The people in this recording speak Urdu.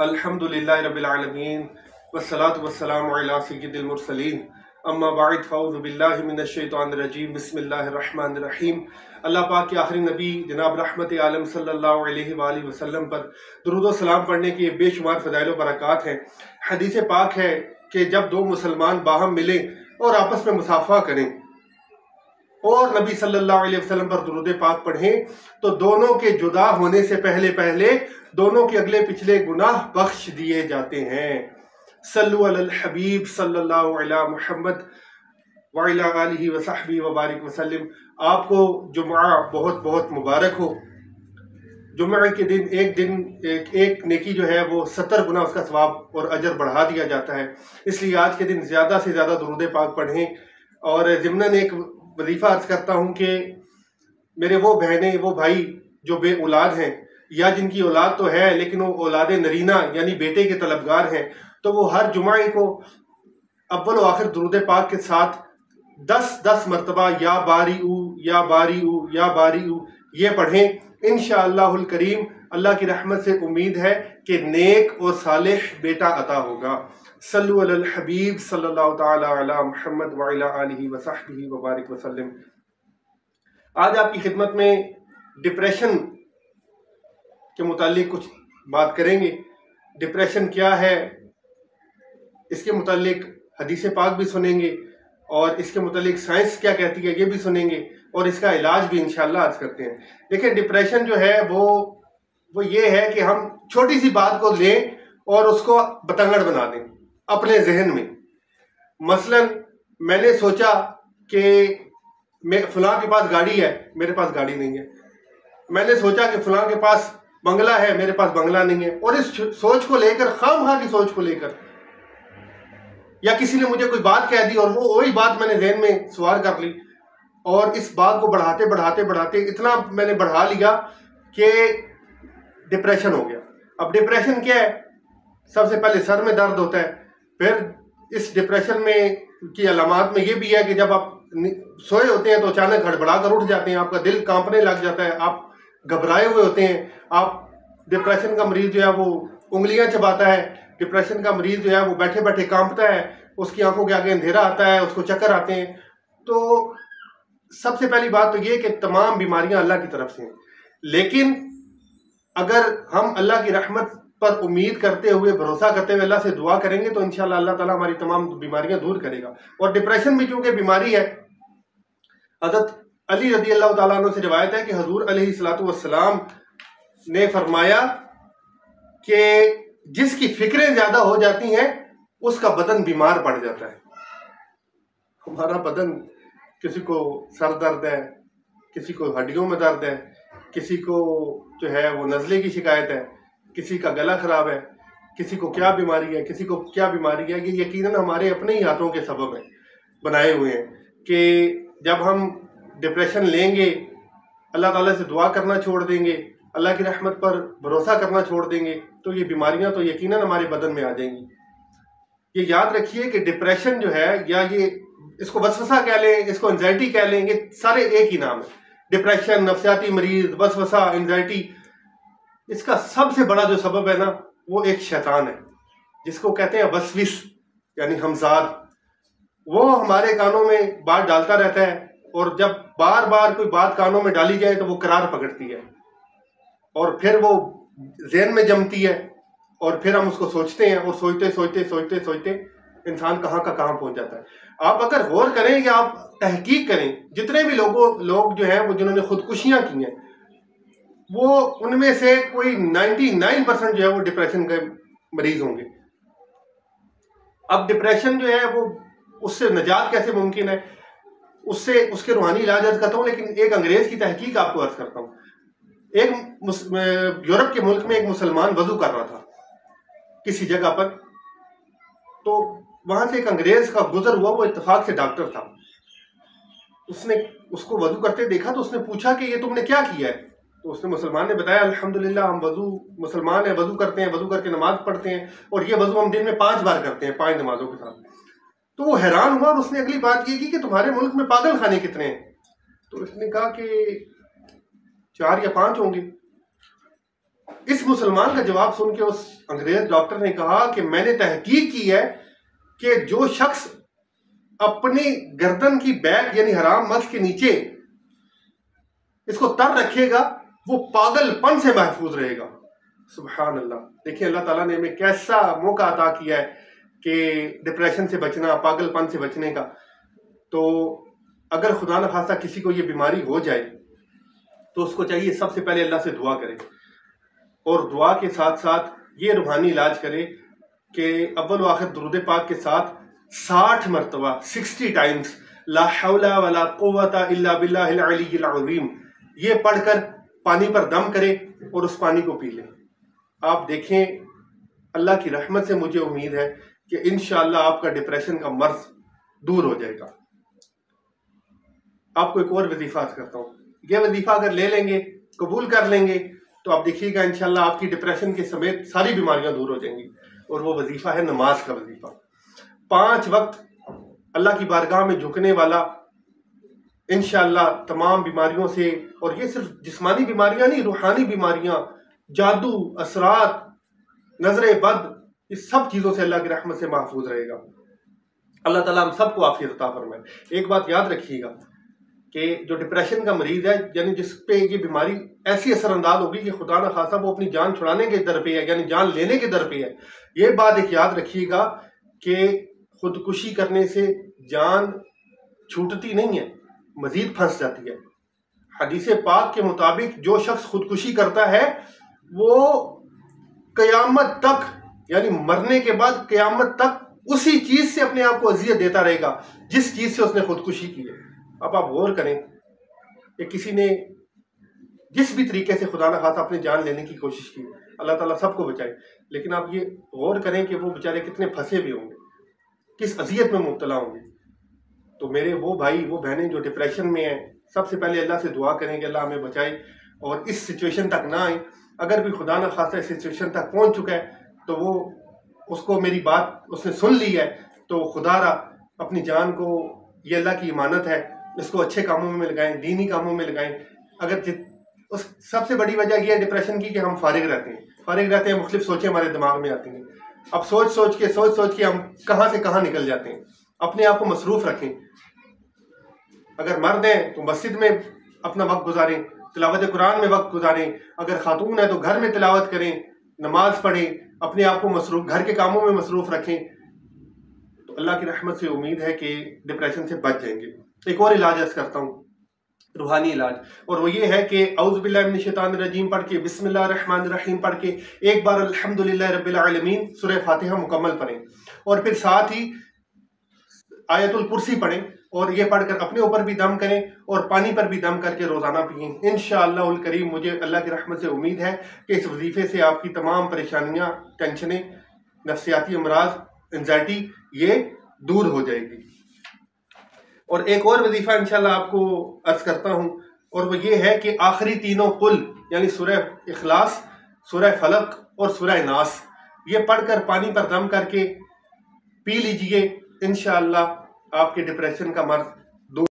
الحمدللہ رب العالمین والصلاة والسلام علی سید المرسلین اما بعد فاعوذ باللہ من الشیطان الرجیم بسم اللہ الرحمن الرحیم۔ اللہ پاک کے آخری نبی جناب رحمت عالم صلی اللہ علیہ وآلہ وسلم پر درود و سلام پڑھنے کی بے شمار فضائل و برکات ہیں۔ حدیث پاک ہے کہ جب دو مسلمان باہم ملیں اور آپس میں مصافحہ کریں اور نبی صلی اللہ علیہ وسلم پر درود پاک پڑھیں تو دونوں کے جدا ہونے سے پہلے دونوں کے اگلے پچھلے گناہ بخش دیے جاتے ہیں۔ صلو علی الحبیب صلی اللہ علیہ محمد وعلی آلہ وصحبہ وبارک وسلم۔ آپ کو جمعہ بہت بہت مبارک ہو۔ جمعہ کے دن ایک نیکی جو ہے وہ 70 گنا اس کا ثواب اور اجر بڑھا دیا جاتا ہے، اس لیے آج کے دن زیادہ سے زیادہ درود پاک پڑھیں۔ اور ضمناً ایک وظیفہ عرض کرتا ہوں کہ میرے وہ بہنیں وہ بھائی جو بے اولاد ہیں یا جن کی اولاد تو ہے لیکن وہ اولاد نرینہ یعنی بیٹے کے طلبگار ہیں، تو وہ ہر جمعے کو اول و آخر درود پاک کے ساتھ 10 مرتبہ یا باری او یا باری او یا باری او یہ پڑھیں۔ انشاءاللہ الکریم اللہ کی رحمت سے امید ہے کہ نیک اور صالح بیٹا عطا ہوگا۔ صلو علی الحبیب صلی اللہ تعالی علی محمد وعلی آلہ وصحبہ وبارک وسلم۔ آج آپ کی خدمت میں ڈپریشن کے متعلق کچھ بات کریں گے۔ ڈپریشن کیا ہے، اس کے متعلق حدیث پاک بھی سنیں گے اور اس کے متعلق سائنس کیا کہتی ہے یہ بھی سنیں گے اور اس کا علاج بھی انشاءاللہ عرض کرتے ہیں۔ دیکھیں ڈپریشن جو ہے وہ یہ ہے کہ ہم چھوٹی سی بات کو لیں اور اس کو بتنگڑ بنا دیں اپنے ذہن میں۔ مثلا میں نے سوچا کہ فلاں کے پاس گاڑی ہے، میرے پاس گاڑی نہیں ہے۔ میں نے سوچا کہ فلاں کے پاس بنگلہ ہے، میرے پاس بنگلہ نہیں ہے، اور اس سوچ کو لے کر خام خواہ کی سوچ کو لے کر یا کسی نے مجھے کوئی بات کہہ دی اور وہی بات میں نے ذہن میں سوار کر لی اور اس بات کو بڑھاتے اتنا میں نے بڑھا لیا کہ ڈپریشن ہو گیا۔ اب ڈپریشن کیا ہے؟ سب سے پہلے سر میں درد ہوتا ہے، پھر اس ڈپریشن میں کی علامات میں یہ بھی ہے کہ جب آپ سوئے ہوتے ہیں تو اچانک ہڑبڑا کر اٹھ جاتے ہیں، آپ کا دل کانپنے لگ جاتا ہے، آپ گھبرائے ہوئے ہوتے ہیں۔ آپ ڈپریشن کا مریض جو ہے وہ انگلیاں چباتا ہے، ڈپریشن کا مریض جو ہے وہ بیٹھے بیٹھے کانپتا ہے، اس کی آنکھوں کے آگے اندھیرا آتا ہے، اس کو چکر آتے ہیں۔ تو سب سے پہلی بات تو یہ کہ تمام بیماریاں اللہ کی طرف سے ہیں، لیکن اگر ہم اللہ کی رحمت پر امید کرتے ہوئے بھروسہ کرتے ہوئے اللہ سے دعا کریں گے تو انشاءاللہ اللہ تعالیٰ ہماری تمام بیماریاں دور کرے گا۔ اور ڈپریشن بھی چونکہ بیماری ہے، حضرت علی رضی اللہ تعالیٰ عنہ سے روایت ہے کہ حضور علیہ السلام نے فرمایا کہ جس کی فکریں زیادہ ہو جاتی ہیں اس کا بدن بیمار پڑ جاتا ہے۔ ہمارا بدن، کسی کو سر درد ہے، کسی کو ہڈیوں میں درد ہے، کسی کو جو ہے وہ نزلے کی شکایت ہے، کسی کا گلا خراب ہے، کسی کو کیا بیماری ہے، کسی کو کیا بیماری ہے۔ یہ یقیناً ہمارے اپنے ہی ہاتھوں کے سبب ہیں، بنائے ہوئے ہیں کہ جب ہم ڈپریشن لیں گے، اللہ تعالیٰ سے دعا کرنا چھوڑ دیں گے، اللہ کی رحمت پر بھروسہ کرنا چھوڑ دیں گے تو یہ بیماریاں تو یقیناً ہمارے بدن میں آ جائیں گی۔ یہ یاد رکھیے کہ ڈپریشن جو ہے، یا یہ اس کو وسوسہ کہہ لیں، اس کو انزائٹی کہہ لیں، یہ سارے ایک ہی نام ہے۔ ڈپریشن، نفسیاتی مریض، وسوسہ، انزائٹی، اس کا سب سے بڑا جو سبب ہے نا وہ ایک شیطان ہے جس کو کہتے ہیں وسوس یعنی ہمزاد۔ وہ ہمارے کانوں میں بات ڈالتا رہتا ہے اور جب بار بار کوئی بات کانوں میں ڈالی جائے تو وہ قرار پکڑتی ہے اور پھر وہ ذہن میں جمتی ہے اور پھر ہم اس کو سوچتے ہیں اور سوچتے انسان کہاں کا کہاں پہنچ جاتا ہے۔ آپ اگر غور کریں یا آپ تحقیق کریں، جتنے بھی لوگ جو ہیں وہ جنہوں نے خودکشیاں کی ہیں، وہ ان میں سے کوئی 99% جو ہے وہ ڈپریشن کے مریض ہوں گے۔ اب ڈپریشن جو ہے وہ اس سے نجات کیسے ممکن ہے، اس کے روحانی علاج عرض کرتا ہوں، لیکن ایک انگریز کی تحقیق آپ کو عرض کرتا ہوں۔ ایک یورپ کے ملک میں ایک مسلمان وضو کر رہا تھا کسی جگہ پر، تو وہاں سے ایک انگریز کا گزر ہوا، وہ اتفاق سے ڈاکٹر تھا۔ اس نے اس کو وضو کرتے دیکھا تو اس نے پوچھا کہ یہ تم نے کیا کیا ہے؟ تو اس نے مسلمان نے بتایا الحمدللہ ہم مسلمان ہیں، وضو کرتے ہیں، وضو کر کے نماز پڑھتے ہیں، اور یہ وضو ہم دن میں 5 بار کرتے ہیں، 5 نمازوں کے ساتھ۔ تو وہ حیران ہوا اور اس نے اگلی بات یہ کی کہ تمہارے ملک میں پاگل خانے کتنے ہیں؟ تو اس نے کہا کہ 4 یا 5 ہوں گے۔ اس مسلمان کا جواب سن کے اس انگریز ڈاکٹر نے کہا کہ میں نے تحقیق کی ہے کہ جو شخص اپنی گردن کی بیک یعنی حرام مغز کے نیچے اس کو تر رکھے گا وہ پاگل پن سے محفوظ رہے گا۔ سبحان اللہ، دیکھیں اللہ تعالیٰ نے ہمیں کیسا موقع عطا کیا ہے کہ ڈپریشن سے بچنا، پاگل پن سے بچنے کا۔ تو اگر خدا نخواستہ کسی کو یہ بیماری ہو جائے تو اس کو چاہیے سب سے پہلے اللہ سے دعا کرے، اور دعا کے ساتھ ساتھ یہ روحانی علاج کرے کہ اول و آخر درود پاک کے ساتھ 60 مرتبہ 60 ٹائمز لا حول ولا قوت الا باللہ العلی العظیم یہ پڑھ کر پانی پر دم کرے اور اس پانی کو پی لیں۔ آپ دیکھیں اللہ کی رحمت سے مجھے امید ہے کہ انشاءاللہ آپ کا ڈپریشن کا مرض دور ہو جائے گا۔ آپ کو ایک اور وظیفہ عرض کرتا ہوں، یہ وظیفہ اگر لے لیں گے، قبول کر لیں گے تو آپ دیکھیے گا انشاءاللہ آپ کی ڈپریشن کے سمیت ساری بیماریاں دور ہو جائیں گی، اور وہ وظیفہ ہے نماز کا وظیفہ۔ 5 وقت اللہ کی بارگاہ میں جھکنے والا انشاءاللہ تمام بیماریوں سے، اور یہ صرف جسمانی بیماریاں نہیں، روحانی بیماریاں، جادو، اثرات، نظر بد، اس سب چیزوں سے اللہ کی رحمت سے محفوظ رہے گا۔ اللہ تعالیٰ ہم سب کو عافیت عطا فرمائے۔ ایک بات یاد رکھیے گا کہ جو ڈپریشن کا مریض ہے، یعنی جس پہ یہ بیماری ایسی اثر انداز ہوگی کہ خدا نخواستہ وہ اپنی جان چھڑانے کے در پہ ہے، یعنی جان لینے کے در پہ ہے۔ یہ بات ایک یاد رکھیے گا کہ خودکشی کرنے سے جان چھوٹتی نہیں ہے، مزید پھنس جاتی ہے۔ حدیث پاک کے مطابق جو شخص خودکشی کرتا ہے وہ قیامت تک، یعنی مرنے کے بعد قیامت تک اسی چیز سے اپنے آپ کو اذیت دیتا رہے گا جس چیز سے اس نے خودکشی کی ہے۔ اب آپ غور کریں کہ کسی نے جس بھی طریقے سے خدا نخواستہ اپنی جان لینے کی کوشش کی، اللہ تعالیٰ سب کو بچائے، لیکن آپ یہ غور کریں کہ وہ بیچارے کتنے پھنسے ہوئے ہوں گے، کس اذیت میں مبتلا ہوں گے۔ تو میرے وہ بھائی وہ بہنیں جو ڈپریشن میں ہیں، سب سے پہلے اللہ سے دعا کریں کہ اللہ ہمیں بچائے اور اس سچویشن تک نہ آئیں۔ اگر بھی خدا نخواستہ اس سچویشن تک پہنچ چکا ہے تو وہ اس کو میری بات اس نے سن لی ہے تو خدا را اپنی جان کو، یہ اللہ کی امانت ہے، اس کو اچھے کاموں میں لگائیں، دینی کاموں میں لگائیں۔ اس سب سے بڑی وجہ یہ ہے ڈپریشن کی کہ ہم فارغ رہتے ہیں، مختلف سوچیں ہمارے دماغ میں آتی ہیں۔ اب سوچ کے ہم کہاں سے کہاں نکل جاتے ہیں۔ اپنے آپ کو مصروف رکھیں، اگر مرد ہیں تو مسجد میں اپنا وقت گزاریں، تلاوت قرآن میں وقت گزاریں، اگر خاتون ہے تو گھر میں تلاوت کریں، نماز پڑھیں، اپنے آپ کو مصروف گھر کے کاموں میں مصروف رکھیں، تو اللہ کی رحمت سے امید ہے کہ ڈپریشن سے بچ جائیں گے۔ ایک اور علاج عرض کرتا ہوں، روحانی علاج، اور وہ یہ ہے کہ اعوذ باللہ من الشیطان الرجیم پڑھ کے، بسم اللہ الرحمن الرحیم پڑھ کے ایک بار الحمدللہ رب العالمین سورہ فاتحہ مکمل پڑھیں، اور پھر ساتھ ہی آیت الکرسی پڑھیں، اور یہ پڑھ کر اپنے اوپر بھی دم کریں اور پانی پر بھی دم کر کے روزانہ پئیں۔ انشاءاللہ الکریم مجھے اللہ کی رحمت سے امید ہے کہ اس وظیفے سے آپ کی تمام پریشانیاں، ٹینشنیں، نفسیاتی امراض، انزائٹی یہ دور ہو جائے گی۔ اور ایک اور وظیفہ انشاءاللہ آپ کو عرض کرتا ہوں، اور وہ یہ ہے کہ آخری تینوں قل یعنی سورہ اخلاص، سورہ فلق اور سورہ ناس یہ پڑھ کر پانی پر دم کر کے پی لیجئے، انشاءاللہ آپ کے ڈپریشن کا مرض